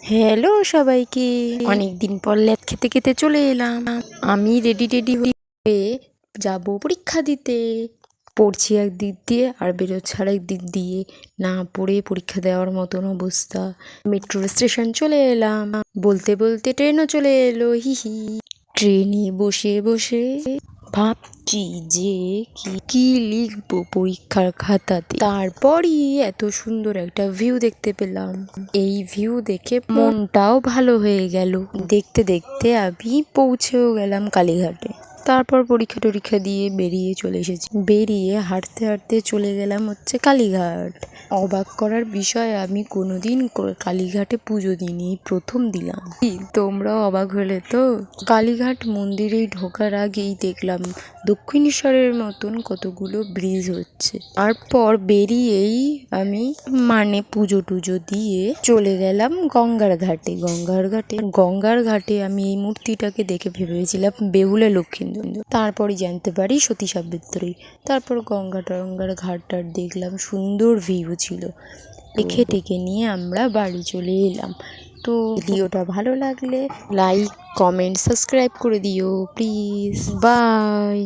Hello সবাইকে, অনেকদিন পর ল্যাদ খেতে খেতে চলে এলাম। আমি রেডি হয়ে যাব পরীক্ষা দিতে। পড়ছি এক দিক দিয়ে আর বেরোচ্ছি আরেক দিক দিয়ে, না পড়ে পরীক্ষা দেওয়ার মতন অবস্থা। মেট্রো স্টেশন চলে এলাম, বলতে বলতে ট্রেনও চলে এলো। হিহি। ট্রেনে বসে বসে ভাবছি যে কি লিখবো পরীক্ষার খাতাতে। তারপরই এত সুন্দর একটা ভিউ দেখতে পেলাম। এই ভিউ দেখে মনটাও ভালো হয়ে গেল। দেখতে দেখতে আমি পৌঁছেও গেলাম কালীঘাটে। তারপর পরীক্ষা টরীক্ষা দিয়ে বেরিয়ে চলে এসেছি। বেরিয়ে হাঁটতে হাঁটতে চলে গেলাম কালীঘাট। অবাক করার বিষয়, আমি কোনোদিন কালীঘাটে পুজো দিইনি, প্রথম দিলাম। তোমরাও অবাক হলে তো? কালীঘাট মন্দিরে ঢোকার আগেই দেখলাম দক্ষিণেশ্বরের মতন কতগুলো ব্রিজ হচ্ছে। তারপর বেরিয়েই আমি পুজো টুজো দিয়ে চলে গেলাম গঙ্গার ঘাটে আমি এই মূর্তিটাকে দেখে ভেবেছিলাম বেহুলা লক্ষ্মীন্দর। তারপরই জানতে পারি সতী সাবিত্রী। তারপর গঙ্গার ঘাটটা দেখলাম, সুন্দর ভিউ ছিল। দেখে টেকে নিয়ে আমরা বাড়ি চলে এলাম। তো ভিডিওটা ভালো লাগলে লাইক, কমেন্ট, সাবস্ক্রাইব করে দিও প্লিজ। বাই।